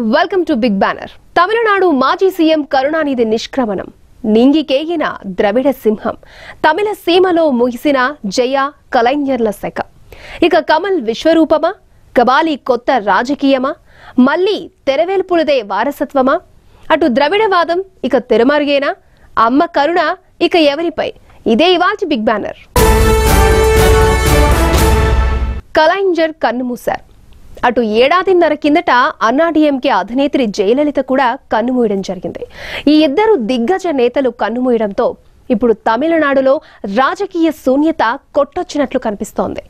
Welcome to big banner. Tamil Nadu మాజీ CM Karunanidhi Nishkramanam, నింగికేగిన ద్రవిడ సింహం, తమిళ సీమలో ముగిసిన జయ కలైజ్ఞర్ల శక. ఇక కమల్ విశ్వరూపమా, కబాలి కొత్త రాజకీయమా, మళ్లీ తెరవేల్పులదే వారసత్వమా? అటు ద్రవిడవాదం ఇక తెరమరుగేనా? అమ్మ కరుణ ఇక ఎవరిపై? ఇదే ఇవాల్టి బిగ్ బ్యానర్. కలైజ్ఞర్ కన్నుమూశారు. అటు ఏడాదిన్నర కిందట అన్నాడీఎంకే అధినేత్రి జయలలిత కూడా కన్నుమూయడం జరిగింది. ఈ ఇద్దరు దిగ్గజ నేతలు కన్నుమూయడంతో ఇప్పుడు తమిళనాడులో రాజకీయ శూన్యత కొట్టొచ్చినట్లు కనిపిస్తోంది.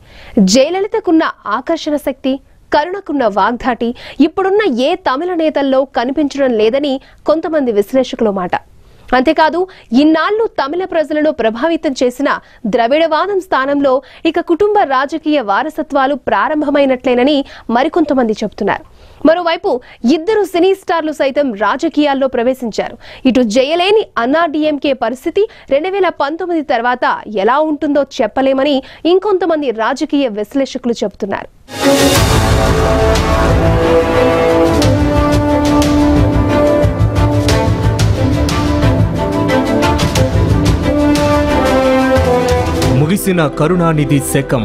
జయలలితకున్న ఆకర్షణ శక్తి, కరుణకున్న వాగ్ధాటి ఇప్పుడున్న ఏ తమిళ నేతల్లో కనిపించడం లేదని కొంతమంది విశ్లేషకుల మాట. అంతేకాదు, ఇన్నాళ్లు తమిళ ప్రజలను ప్రభావితం చేసిన ద్రవిడవాదం స్థానంలో ఇక కుటుంబ రాజకీయ వారసత్వాలు ప్రారంభమైనట్లేనని మరికొంతమంది చెబుతున్నారు. మరోవైపు ఇద్దరు సినీ స్టార్లు సైతం రాజకీయాల్లో ప్రవేశించారు. ఇటు జయలేని అన్నాడీఎంకే పరిస్థితి 2019 తర్వాత ఎలా ఉంటుందో చెప్పలేమని ఇంకొంతమంది రాజకీయ విశ్లేషకులు చెబుతున్నారు. ముగిసిన కరుణానిధి శకం.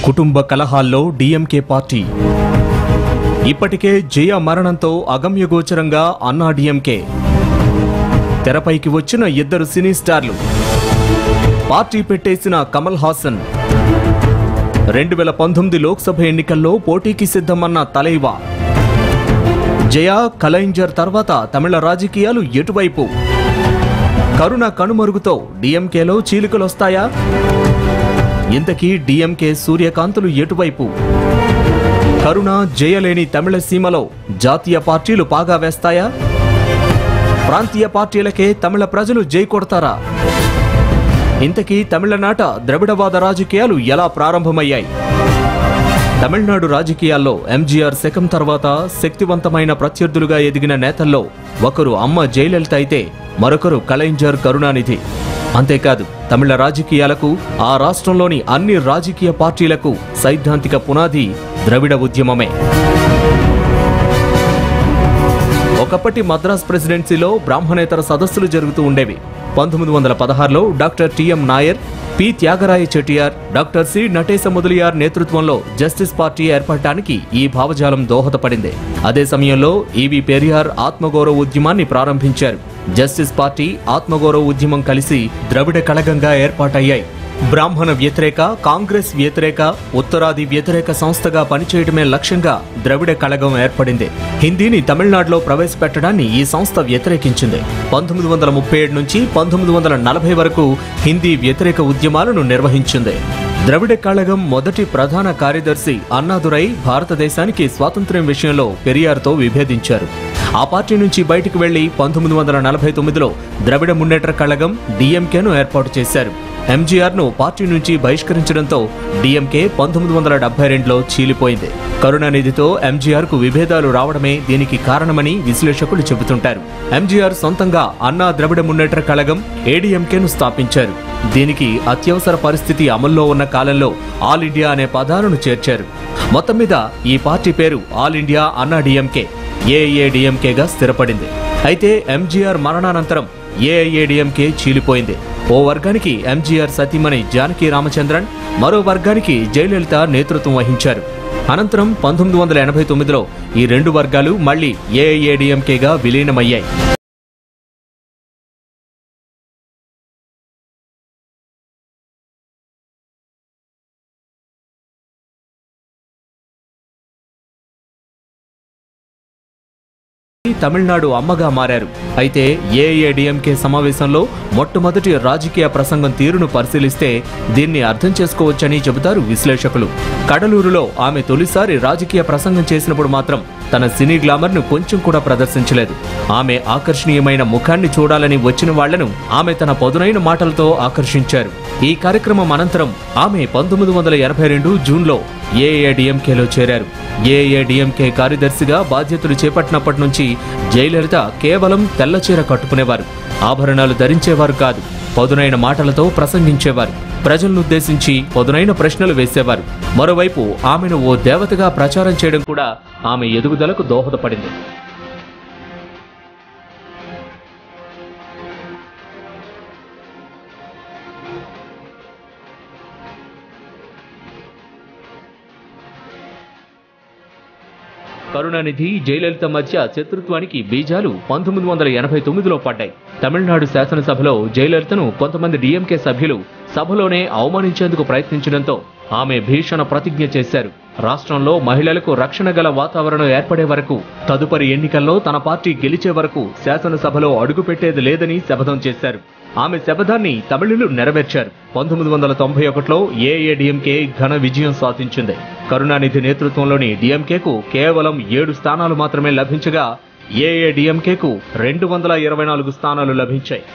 కుటుంబ కలహాల్లో డీఎంకే పార్టీ. ఇప్పటికే జయ మరణంతో అగమ్యగోచరంగా అన్నాడీఎంకే. తెరపైకి వచ్చిన ఇద్దరు సినీ స్టార్లు, పార్టీ పెట్టేసిన కమల్ హాసన్, 2019 లోక్సభ ఎన్నికల్లో పోటీకి సిద్ధమన్న తలైవా. జయ కలైజ్ఞర్ తర్వాత తమిళ రాజకీయాలు ఎటువైపు? కరుణ కనుమరుగుతో డీఎంకేలో చీలికలొస్తాయా? ఇంతకీ డీఎంకే సూర్యకాంతులు ఎటువైపు? కరుణ జయలేని తమిళ సీమలో జాతీయ పార్టీలు పాగా వేస్తాయా? ప్రాంతీయ పార్టీలకే తమిళ ప్రజలు జై కొడతారా? ఇంతకీ తమిళనాట ద్రవిడవాద రాజకీయాలు ఎలా ప్రారంభమయ్యాయి? తమిళనాడు రాజకీయాల్లో ఎంజీఆర్ శకం తర్వాత శక్తివంతమైన ప్రత్యర్థులుగా ఎదిగిన నేతల్లో ఒకరు అమ్మ జయలలిత అయితే మరొకరు కలైజ్ఞర్ కరుణానిధి. అంతేకాదు, తమిళ రాజకీయాలకు, ఆ రాష్ట్రంలోని అన్ని రాజకీయ పార్టీలకు సైద్ధాంతిక పునాది ద్రవిడ ఉద్యమమే. ఒకప్పటి మద్రాస్ ప్రెసిడెన్సీలో బ్రాహ్మణేతర సదస్సులు జరుగుతూ ఉండేవి. 1916లో doctor TM Nair, P Thyagaraya Chettiar, doctor C Natesa Mudaliar నేతృత్వంలో జస్టిస్ పార్టీ ఏర్పడటానికి ఈ భావజాలం దోహదపడింది. అదే సమయంలో ఈవి పెరియార్ ఆత్మగౌరవ ఉద్యమాన్ని ప్రారంభించారు. జస్టిస్ పార్టీ, ఆత్మగౌరవ ఉద్యమం కలిసి ద్రవిడ కళగంగా ఏర్పాటయ్యాయి. బ్రాహ్మణ వ్యతిరేక, కాంగ్రెస్ వ్యతిరేక, ఉత్తరాది వ్యతిరేక సంస్థగా పనిచేయడమే లక్ష్యంగా ద్రవిడ కళగం ఏర్పడింది. హిందీని తమిళనాడులో ప్రవేశపెట్టడాన్ని ఈ సంస్థ వ్యతిరేకించింది. 1937 నుంచి 1940 వరకు హిందీ వ్యతిరేక ఉద్యమాలను నిర్వహించింది. ద్రవిడ కళగం మొదటి ప్రధాన కార్యదర్శి అన్నాదురై భారతదేశానికి స్వాతంత్ర్యం విషయంలో పెరియార్తో విభేదించారు. ఆ పార్టీ నుంచి బయటకు వెళ్లి 1949లో ద్రవిడ మున్నేట్ర కళగం డీఎంకేను ఏర్పాటు చేశారు. ఎంజీఆర్ను పార్టీ నుంచి బహిష్కరించడంతో డీఎంకే 1972లో చీలిపోయింది. కరుణానిధితో ఎంజీఆర్కు విభేదాలు రావడమే దీనికి కారణమని విశ్లేషకులు చెబుతుంటారు. ఎంజీఆర్ సొంతంగా అన్నా ద్రవిడ మున్నేట్ర కళగం, ఏడీఎంకేను స్థాపించారు. దీనికి అత్యవసర పరిస్థితి అమల్లో ఉన్న కాలంలో ఆల్ ఇండియా అనే పదాలను చేర్చారు. మొత్తం మీద ఈ పార్టీ పేరు ఆల్ ఇండియా అన్నాడీఎంకే, ఏఐఏడీఎంకేగా స్థిరపడింది. అయితే ఎంజీఆర్ మరణానంతరం ఏఐఏడీఎంకే చీలిపోయింది. ఓ వర్గానికి ఎంజీఆర్ సతీమణి జానకి రామచంద్రన్, మరో వర్గానికి జయలలిత నేతృత్వం వహించారు. అనంతరం 1989లో ఈ రెండు వర్గాలు మళ్లీ ఏఐఏడీఎంకేగా విలీనమయ్యాయి. తమిళనాడు అమ్మగా మారారు. అయితే ఏఐఏడీఎంకే సమావేశంలో మొట్టమొదటి రాజకీయ ప్రసంగం తీరును పరిశీలిస్తే దీన్ని అర్థం చేసుకోవచ్చని చెబుతారు విశ్లేషకులు. కడలూరులో ఆమె తొలిసారి రాజకీయ ప్రసంగం చేసినప్పుడు మాత్రం తన సినీ గ్లామర్ను కొంచెం కూడా ప్రదర్శించలేదు. ఆమె ఆకర్షణీయమైన ముఖాన్ని చూడాలని వచ్చిన వాళ్లను ఆమె తన పదునైన మాటలతో ఆకర్షించారు. ఈ కార్యక్రమం అనంతరం ఆమె 1982 జూన్లో ఏఐఏడీఎంకేలో చేరారు. ఏఐఏడీఎంకే కార్యదర్శిగా బాధ్యతలు చేపట్టినప్పటి నుంచి జయలలిత కేవలం తెల్లచీర కట్టుకునేవారు. ఆభరణాలు ధరించేవారు కాదు. పదునైన మాటలతో ప్రసంగించేవారు. ప్రజలనుద్దేశించి పదునైన ప్రశ్నలు వేసేవారు. మరోవైపు ఆమెను ఓ దేవతగా ప్రచారం చేయడం కూడా ఆమె ఎదుగుదలకు దోహదపడింది. కరుణానిధి, జయలలిత మధ్య శత్రుత్వానికి బీజాలు 1989లో పడ్డాయి. తమిళనాడు శాసనసభలో జయలలితను కొంతమంది డీఎంకే సభ్యులు సభలోనే అవమానించేందుకు ప్రయత్నించడంతో ఆమె భీషణ ప్రతిజ్ఞ చేశారు. రాష్ట్రంలో మహిళలకు రక్షణ గల వాతావరణం ఏర్పడే వరకు, తదుపరి ఎన్నికల్లో తన పార్టీ గెలిచే వరకు శాసనసభలో అడుగుపెట్టేది లేదని శపథం చేశారు. ఆమె శపథాన్ని తమిళులు నెరవేర్చారు. 1991లో ఏఐఏడీఎంకే ఘన విజయం సాధించింది. కరుణానిధి నేతృత్వంలోని డీఎంకేకు కేవలం 7 స్థానాలు మాత్రమే లభించగా ఏఐఏడీఎంకేకు 224 స్థానాలు లభించాయి.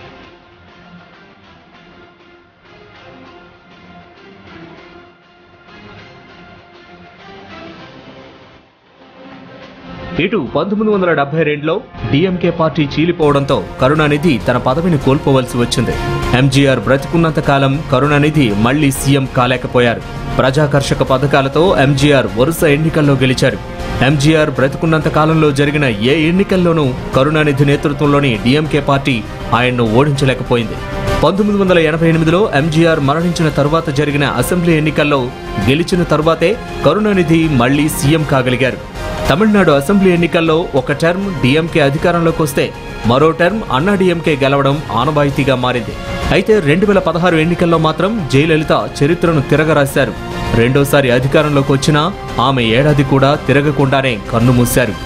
ఇటు 1972లో డీఎంకే పార్టీ చీలిపోవడంతో కరుణానిధి తన పదవిని కోల్పోవలసి వచ్చింది. ఎంజీఆర్ బ్రతికున్నంత కాలం కరుణానిధి మళ్లీ సీఎం కాలేకపోయారు. ప్రజాకర్షక పథకాలతో ఎంజీఆర్ వరుస ఎన్నికల్లో గెలిచారు. ఎంజీఆర్ బ్రతికున్నంత కాలంలో జరిగిన ఏ ఎన్నికల్లోనూ కరుణానిధి నేతృత్వంలోని డీఎంకే పార్టీ ఆయన్ను ఓడించలేకపోయింది. 1988లో ఎంజీఆర్ మరణించిన తరువాత జరిగిన అసెంబ్లీ ఎన్నికల్లో గెలిచిన తరువాతే కరుణానిధి మళ్లీ సీఎం కాగలిగారు. తమిళనాడు అసెంబ్లీ ఎన్నికల్లో ఒక టర్మ్ డీఎంకే అధికారంలోకి వస్తే మరో టర్మ్ అన్నాడీఎంకే గెలవడం ఆనవాయితీగా మారింది. అయితే 2016 ఎన్నికల్లో మాత్రం జయలలిత చరిత్రను తిరగరాశారు. రెండోసారి అధికారంలోకి వచ్చినా ఆమె ఏడాది కూడా తిరగకుండానే కన్నుమూశారు.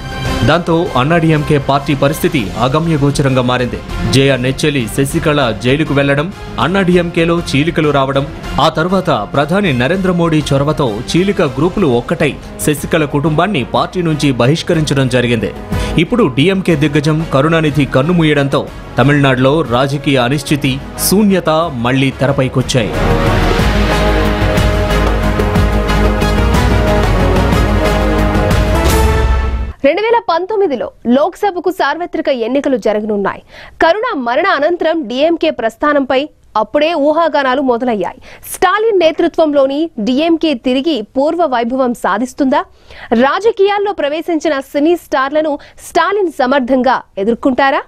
దాంతో అన్నాడీఎంకే పార్టీ పరిస్థితి అగమ్యగోచరంగా మారింది. జయ నెచ్చెలి శశికళ జైలుకు వెళ్లడం, అన్నాడీఎంకేలో చీలికలు రావడం, ఆ తర్వాత ప్రధాని నరేంద్ర మోడీ చొరవతో చీలిక గ్రూపులు ఒక్కటై శశికళ కుటుంబాన్ని పార్టీ నుంచి బహిష్కరించడం జరిగింది. ఇప్పుడు డీఎంకే దిగ్గజం కరుణానిధి కన్నుమూయడంతో తమిళనాడులో రాజకీయ అనిశ్చితి, శూన్యత మళ్లీ తెరపైకొచ్చాయి. 2019లో లోక్సభకు సార్వత్రిక ఎన్నికలు జరగనున్నాయి. కరుణ మరణ అనంతరం డీఎంకే ప్రస్థానంపై అప్పుడే ఊహాగానాలు మొదలయ్యాయి. స్టాలిన్ నేతృత్వంలోని డీఎంకే తిరిగి పూర్వ వైభవం సాధిస్తుందా? రాజకీయాల్లో ప్రవేశించిన సినీ స్టార్లను స్టాలిన్ సమర్థంగా ఎదుర్కొంటారా?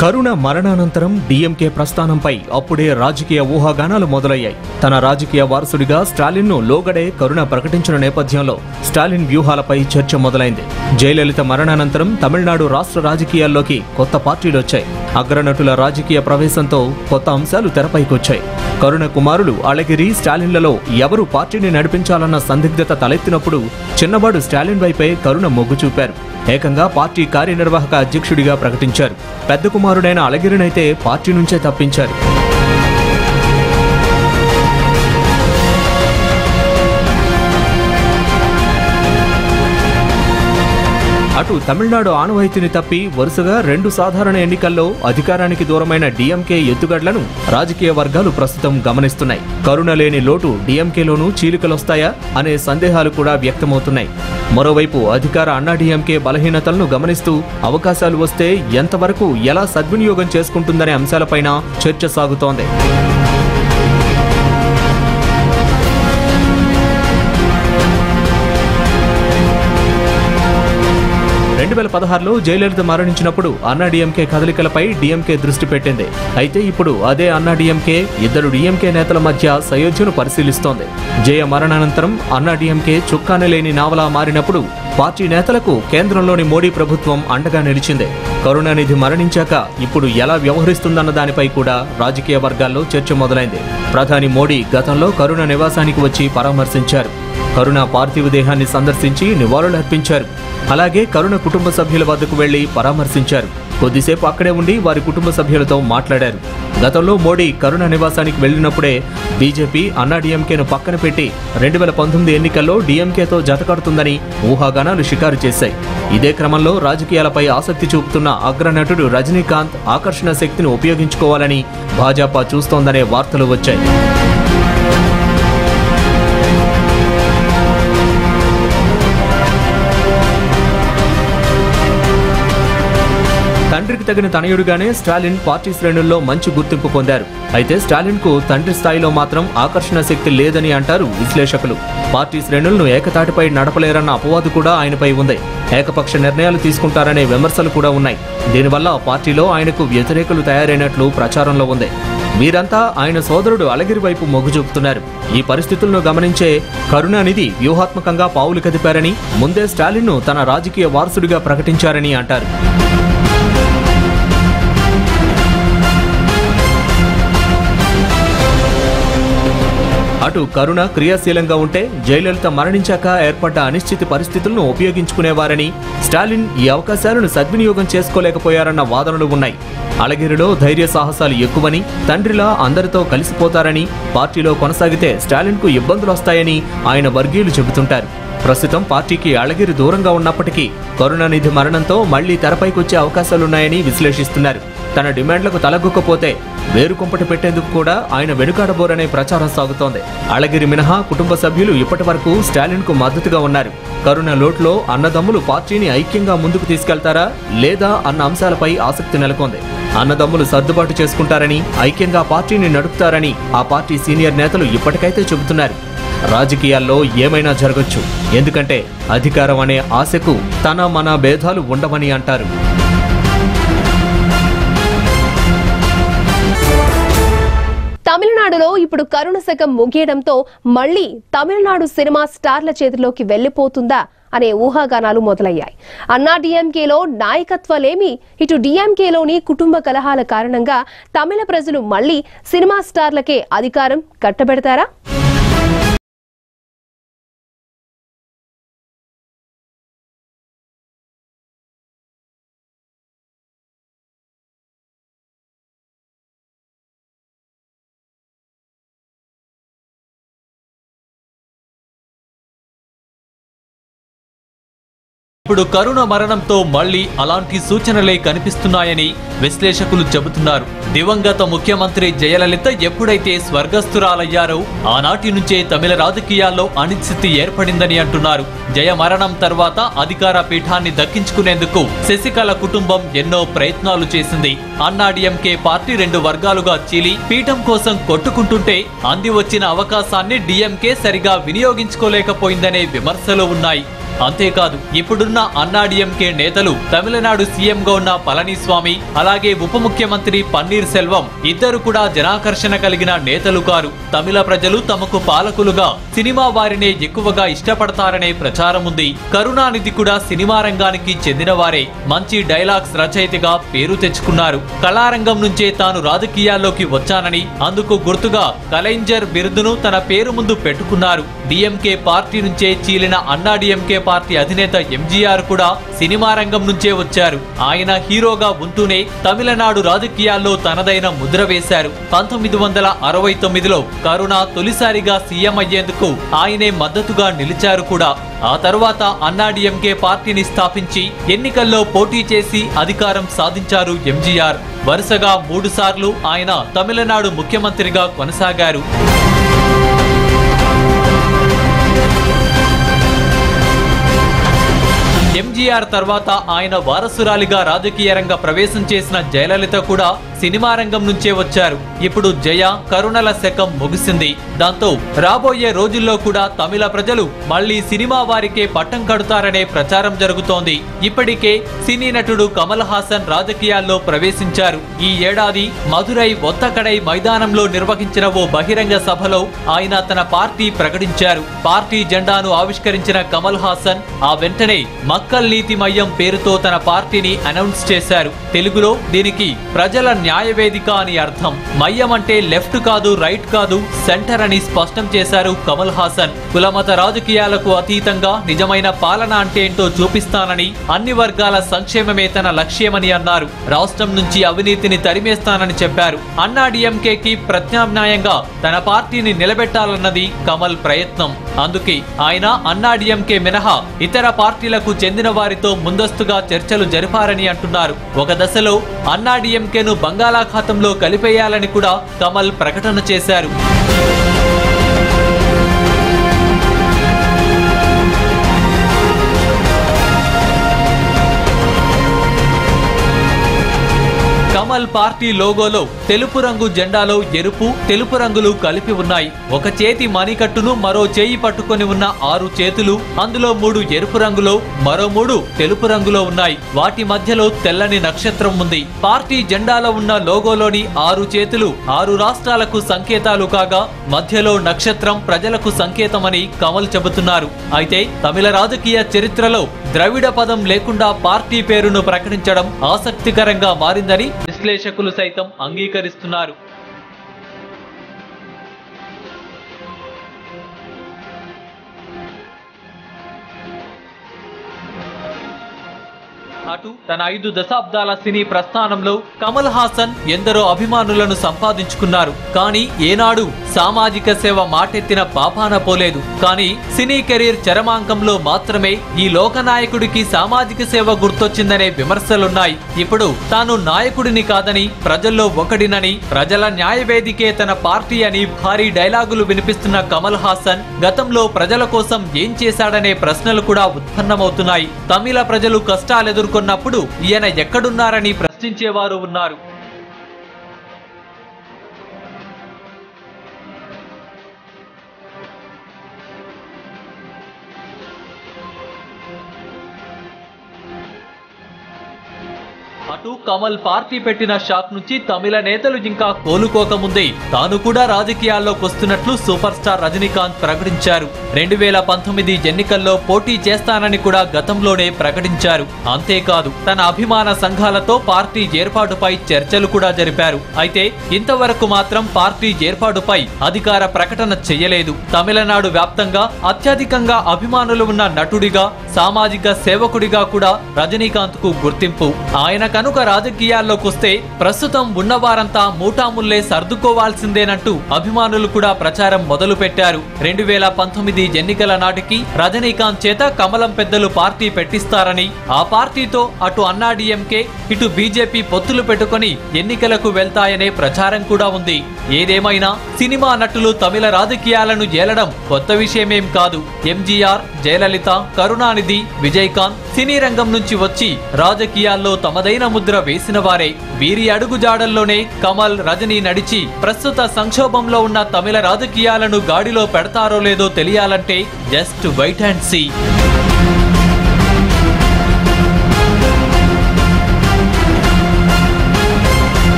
కరుణ మరణానంతరం డీఎంకే ప్రస్థానంపై అప్పుడే రాజకీయ ఊహాగానాలు మొదలయ్యాయి. తన రాజకీయ వారసుడిగా స్టాలిన్ను లోగడే కరుణ ప్రకటించిన నేపథ్యంలో స్టాలిన్ వ్యూహాలపై చర్చ మొదలైంది. జయలలిత మరణానంతరం తమిళనాడు రాష్ట్ర రాజకీయాల్లోకి కొత్త పార్టీలొచ్చాయి. అగ్రనటుల రాజకీయ ప్రవేశంతో కొత్త అంశాలు తెరపైకొచ్చాయి. కరుణ కుమారులు అళగిరి, స్టాలిన్లలో ఎవరు పార్టీని నడిపించాలన్న సందిగ్ధత తలెత్తినప్పుడు చిన్నవాడు స్టాలిన్ వైపే కరుణ మొగ్గు చూపారు. ఏకంగా పార్టీ కార్యనిర్వాహక అధ్యక్షుడిగా ప్రకటించారు. పెద్ద కుమారుడైన అళగిరినైతే పార్టీ నుంచే తప్పించారు. అటు తమిళనాడు ఆనవాయితీని తప్పి వరుసగా 2 సాధారణ ఎన్నికల్లో అధికారానికి దూరమైన డీఎంకే ఎత్తుగడలను రాజకీయ వర్గాలు ప్రస్తుతం గమనిస్తున్నాయి. కరుణ లేని లోటు డీఎంకేలోనూ చీలికలొస్తాయా అనే సందేహాలు కూడా వ్యక్తమవుతున్నాయి. మరోవైపు అధికార అన్నాడీఎంకే బలహీనతలను గమనిస్తూ అవకాశాలు వస్తే ఎంతవరకు ఎలా సద్వినియోగం చేసుకుంటుందనే అంశాలపైన చర్చ సాగుతోంది. 2016లో జయలలిత మరణించినప్పుడు అన్నాడీఎంకే కదలికలపై డీఎంకే దృష్టి పెట్టింది. అయితే ఇప్పుడు అదే అన్నాడీఎంకే 2 డీఎంకే నేతల మధ్య సయోధ్యను పరిశీలిస్తోంది. జయ మరణానంతరం అన్నాడీఎంకే చుక్కానే లేని నావలా మారినప్పుడు పార్టీ నేతలకు కేంద్రంలోని మోడీ ప్రభుత్వం అండగా నిలిచింది. కరుణానిధి మరణించాక ఇప్పుడు ఎలా వ్యవహరిస్తుందన్న దానిపై కూడా రాజకీయ వర్గాల్లో చర్చ మొదలైంది. ప్రధాని మోడీ గతంలో కరుణ నివాసానికి వచ్చి పరామర్శించారు. కరుణ పార్థివ దేహాన్ని సందర్శించి నివాళులర్పించారు. అలాగే కరుణ కుటుంబ సభ్యుల వద్దకు వెళ్లి పరామర్శించారు. కొద్దిసేపు అక్కడే ఉండి వారి కుటుంబ సభ్యులతో మాట్లాడారు. గతంలో మోడీ కరుణ నివాసానికి వెళ్లినప్పుడే బీజేపీ అన్నాడీఎంకేను పక్కన పెట్టి 2019 ఎన్నికల్లో డీఎంకేతో జతకడుతుందని ఊహాగానాలు షికారు చేశాయి. ఇదే క్రమంలో రాజకీయాలపై ఆసక్తి చూపుతున్న అగ్రనటుడు రజనీకాంత్ ఆకర్షణ శక్తిని ఉపయోగించుకోవాలని భాజపా చూస్తోందనే వార్తలు వచ్చాయి. తండ్రికి తగిన తనయుడిగానే స్టాలిన్ పార్టీ శ్రేణుల్లో మంచి గుర్తింపు పొందారు. అయితే స్టాలిన్కు తండ్రి స్థాయిలో మాత్రం ఆకర్షణ శక్తి లేదని అంటారు విశ్లేషకులు. పార్టీ శ్రేణులను ఏకతాటిపై నడపలేరన్న అపవాదు కూడా ఆయనపై ఉంది. ఏకపక్ష నిర్ణయాలు తీసుకుంటారనే విమర్శలు కూడా ఉన్నాయి. దీనివల్ల పార్టీలో ఆయనకు వ్యతిరేకులు తయారైనట్లు ప్రచారంలో ఉంది. వీరంతా ఆయన సోదరుడు అళగిరి వైపు మొగ్గు చూపుతున్నారు. ఈ పరిస్థితులను గమనించే కరుణానిధి వ్యూహాత్మకంగా పావులు కదిపారని, ముందే స్టాలిన్ను తన రాజకీయ వారసుడిగా ప్రకటించారని అంటారు. అటు కరుణ క్రియాశీలంగా ఉంటే జయలలిత మరణించాక ఏర్పడ్డ అనిశ్చిత పరిస్థితులను ఉపయోగించుకునేవారని, స్టాలిన్ ఈ అవకాశాలను సద్వినియోగం చేసుకోలేకపోయారన్న వాదనలు ఉన్నాయి. అళగిరిలో ధైర్య సాహసాలు ఎక్కువని, తండ్రిలా అందరితో కలిసిపోతారని, పార్టీలో కొనసాగితే స్టాలిన్కు ఇబ్బందులొస్తాయని ఆయన వర్గీయులు చెబుతుంటారు. ప్రస్తుతం పార్టీకి అళగిరి దూరంగా ఉన్నప్పటికీ కరుణానిధి మరణంతో మళ్లీ తెరపైకొచ్చే అవకాశాలున్నాయని విశ్లేషిస్తున్నారు. తన డిమాండ్లకు తలగ్గకపోతే వేరుకుంపటి పెట్టేందుకు కూడా ఆయన వెనుకాడబోరనే ప్రచారం సాగుతోంది. అళగిరి మినహా కుటుంబ సభ్యులు ఇప్పటి వరకు స్టాలిన్ కు మద్దతుగా ఉన్నారు. కరుణ లోట్లో అన్నదమ్ములు పార్టీని ఐక్యంగా ముందుకు తీసుకెళ్తారా లేదా అన్న అంశాలపై ఆసక్తి నెలకొంది. అన్నదమ్ములు సర్దుబాటు చేసుకుంటారని, ఐక్యంగా పార్టీని నడుపుతారని ఆ పార్టీ సీనియర్ నేతలు ఇప్పటికైతే చెబుతున్నారు. రాజకీయాల్లో ఏమైనా జరగొచ్చు, ఎందుకంటే అధికారం అనే ఆశకు తన మన భేదాలు ఉండవని అంటారు. తమిళనాడులో ఇప్పుడు కరుణ శకం ముగియడంతో మళ్లీ తమిళనాడు సినిమా స్టార్ల చేతిలోకి వెళ్లిపోతుందా అనే ఊహాగానాలు మొదలయ్యాయి. అన్నా డీఎంకేలో నాయకత్వాలేమి, ఇటు డీఎంకేలోని కుటుంబ కలహాల కారణంగా తమిళ ప్రజలు మళ్లీ సినిమా స్టార్లకే అధికారం కట్టబెడతారా? ఇప్పుడు కరుణ మరణంతో మళ్లీ అలాంటి సూచనలే కనిపిస్తున్నాయని విశ్లేషకులు చెబుతున్నారు. దివంగత ముఖ్యమంత్రి జయలలిత ఎప్పుడైతే స్వర్గస్థురాలయ్యారో ఆనాటి నుంచే తమిళ రాజకీయాల్లో అనిశ్చితి ఏర్పడిందని అంటున్నారు. జయ మరణం తర్వాత అధికార పీఠాన్ని దక్కించుకునేందుకు శశికళ కుటుంబం ఎన్నో ప్రయత్నాలు చేసింది. అన్నాడీఎంకే పార్టీ 2 వర్గాలుగా చీలి పీఠం కోసం కొట్టుకుంటుంటే అంది వచ్చిన అవకాశాన్ని డీఎంకే సరిగా వినియోగించుకోలేకపోయిందనే విమర్శలు ఉన్నాయి. అంతేకాదు, ఇప్పుడున్న అన్నాడీఎంకే నేతలు తమిళనాడు సీఎంగా ఉన్న పళనిస్వామి, అలాగే ఉప ముఖ్యమంత్రి పన్నీర్ సెల్వం ఇద్దరు కూడా జనాకర్షణ కలిగిన నేతలు కారు. తమిళ ప్రజలు తమకు పాలకులుగా సినిమా వారినే ఎక్కువగా ఇష్టపడతారనే ప్రచారం ఉంది. కరుణానిధి కూడా సినిమా రంగానికి చెందినవారే. మంచి డైలాగ్స్ రచయితగా పేరు తెచ్చుకున్నారు. కళారంగం నుంచే తాను రాజకీయాల్లోకి వచ్చానని, అందుకు గుర్తుగా కలైంజర్ బిరుదును తన పేరు ముందు పెట్టుకున్నారు. డీఎంకే పార్టీ నుంచే చీలిన అన్నాడీఎంకే పార్టీ అధినేత ఎంజీఆర్ కూడా సినిమా రంగం నుంచే వచ్చారు. ఆయన హీరోగా ఉంటూనే తమిళనాడు రాజకీయాల్లో తనదైన ముద్ర వేశారు. 1969లో కరుణ తొలిసారిగా సీఎం అయ్యేందుకు ఆయనే మద్దతుగా నిలిచారు కూడా. ఆ తర్వాత అన్నాడీఎంకే పార్టీని స్థాపించి ఎన్నికల్లో పోటీ చేసి అధికారం సాధించారు ఎంజీఆర్. వరుసగా 3 సార్లు ఆయన తమిళనాడు ముఖ్యమంత్రిగా కొనసాగారు. ఎంజీఆర్ తర్వాత ఆయన వారసురాలిగా రాజకీయ రంగ ప్రవేశం చేసిన జయలలిత కూడా సినిమా రంగం నుంచే వచ్చారు. ఇప్పుడు జయ, కరుణల శకం ముగిసింది. దాంతో రాబోయే రోజుల్లో కూడా తమిళ ప్రజలు మళ్లీ సినిమా వారికే పట్టం కడుతారనే ప్రచారం జరుగుతోంది. ఇప్పటికే సినీ నటుడు కమల్ హాసన్ రాజకీయాల్లో ప్రవేశించారు. ఈ ఏడాది మదురై ఒత్తకడై మైదానంలో నిర్వహించిన ఓ బహిరంగ సభలో ఆయన తన పార్టీ ప్రకటించారు. పార్టీ జెండాను ఆవిష్కరించిన కమల్ హాసన్ ఆ వెంటనే మక్కల్ నీతి మయ్యం పేరుతో తన పార్టీని అనౌన్స్ చేశారు. తెలుగులో దీనికి ప్రజల న్యాయ న్యాయవేదిక అని అర్థం. మయ్యం అంటే లెఫ్ట్ కాదు, రైట్ కాదు, సెంటర్ అని స్పష్టం చేశారు కమల్ హాసన్. కులమత రాజకీయాలకు అతీతంగా నిజమైన పాలన అంటే ఏంటో చూపిస్తానని, అన్ని వర్గాల సంక్షేమమే తన లక్ష్యమని అన్నారు. రాష్ట్రం నుంచి అవినీతిని తరిమేస్తానని చెప్పారు. అన్నా డిఎంకేకి ప్రత్యామ్నాయంగా తన పార్టీని నిలబెట్టాలన్నది కమల్ ప్రయత్నం. అందుకే ఆయన అన్నా డిఎంకే మినహా ఇతర పార్టీలకు చెందిన వారితో ముందస్తుగా చర్చలు జరిపారని అంటున్నారు. ఒక దశలో అన్నా డిఎంకేను బంగాళాఖాతంలో కలిపేయాలని కూడా కమల్ ప్రకటన చేశారు. కమల్ పార్టీ లోగోలో తెలుపు రంగు జెండాలో ఎరుపు, తెలుపు రంగులు కలిపి ఉన్నాయి. ఒక చేతి మణికట్టును మరో చేయి పట్టుకొని ఉన్న 6 చేతులు, అందులో 3 ఎరుపు రంగులో, మరో 3 తెలుపు రంగులో ఉన్నాయి. వాటి మధ్యలో తెల్లని నక్షత్రం ఉంది. పార్టీ జెండాలో ఉన్న లోగోలోని 6 చేతులు 6 రాష్ట్రాలకు సంకేతాలు కాగా, మధ్యలో నక్షత్రం ప్రజలకు సంకేతమని కమల్ చెబుతున్నారు. అయితే తమిళ రాజకీయ చరిత్రలో ద్రవిడ పదం లేకుండా పార్టీ పేరును ప్రకటించడం ఆసక్తికరంగా మారిందని విశ్లేషకులు సైతం అంగీకరిస్తున్నారు. అటు తన 5 దశాబ్దాల సినీ ప్రస్థానంలో కమల్ హాసన్ ఎందరో అభిమానులను సంపాదించుకున్నారు. కానీ ఏనాడు సామాజిక సేవ మాటెత్తిన పాపాన పోలేదు. కానీ సినీ కెరీర్ చరమాంకంలో మాత్రమే ఈ లోకనాయకుడికి సామాజిక సేవ గుర్తొచ్చిందనే విమర్శలున్నాయి. ఇప్పుడు తాను నాయకుడిని కాదని, ప్రజల్లో ఒకడినని, ప్రజల న్యాయవేదికే తన పార్టీ అని భారీ డైలాగులు వినిపిస్తున్న కమల్ హాసన్ గతంలో ప్రజల కోసం ఏం చేశాడనే ప్రశ్నలు కూడా ఉత్పన్నమవుతున్నాయి. తమిళ ప్రజలు కష్టాలెదుర్కొన్నప్పుడు ఈయన ఎక్కడున్నారని ప్రశ్నించేవారు ఉన్నారు. అటు కమల్ పార్టీ పెట్టిన షాక్ నుంచి తమిళ నేతలు ఇంకా కోలుకోకముందే తాను కూడా రాజకీయాల్లోకి వస్తున్నట్లు సూపర్ స్టార్ రజనీకాంత్ ప్రకటించారు. 2019 ఎన్నికల్లో పోటీ చేస్తానని కూడా గతంలోనే ప్రకటించారు. అంతేకాదు తన అభిమాన సంఘాలతో పార్టీ ఏర్పాటుపై చర్చలు కూడా జరిపారు. అయితే ఇంతవరకు మాత్రం పార్టీ ఏర్పాటుపై అధికార ప్రకటన చేయలేదు. తమిళనాడు వ్యాప్తంగా అత్యధికంగా అభిమానులు ఉన్న నటుడిగా, సామాజిక సేవకుడిగా కూడా రజనీకాంత్ కు గుర్తింపు. ఆయన కనుక రాజకీయాల్లోకి వస్తే ప్రస్తుతం ఉన్నవారంతా మూటాముల్లే సర్దుకోవాల్సిందేనంటూ అభిమానులు కూడా ప్రచారం మొదలు పెట్టారు. 2019 ఎన్నికల నాటికి రజనీకాంత్ చేత కమలం పెద్దలు పార్టీ పెట్టిస్తారని, ఆ పార్టీతో అటు అన్నా డిఎంకే, ఇటు బీజేపీ పొత్తులు పెట్టుకుని ఎన్నికలకు వెళ్తాయనే ప్రచారం కూడా ఉంది. ఏదేమైనా సినిమా నటులు తమిళ రాజకీయాలను ఏలడం కొత్త విషయమేం కాదు. ఎంజీఆర్, జయలలిత, కరుణానిధి, విజయకాంత్ సినీ రంగం నుంచి వచ్చి రాజకీయాల్లో తమదైన ముద్ర వేసిన వారే. వీరి అడుగుజాడల్లోనే కమల్, రజనీ నడిచి ప్రస్తుత సంక్షోభంలో ఉన్న తమిళ రాజకీయాలను గాడిలో పెడతారో లేదో తెలియాలంటే జస్ట్ వెయిట్ అండ్ సీ.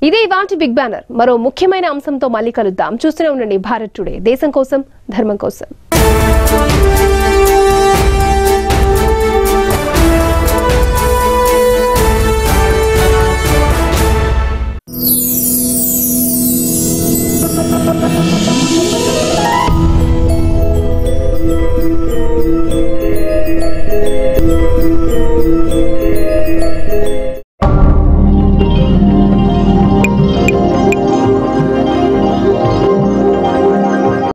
ఇదే ఇవాల్టి బిగ్ బ్యానర్. మరో ముఖ్యమైన అంశంతో మళ్ళీ కలుద్దాం. చూస్తూనే ఉండండి భారత్ టుడే, దేశం కోసం, ధర్మం కోసం.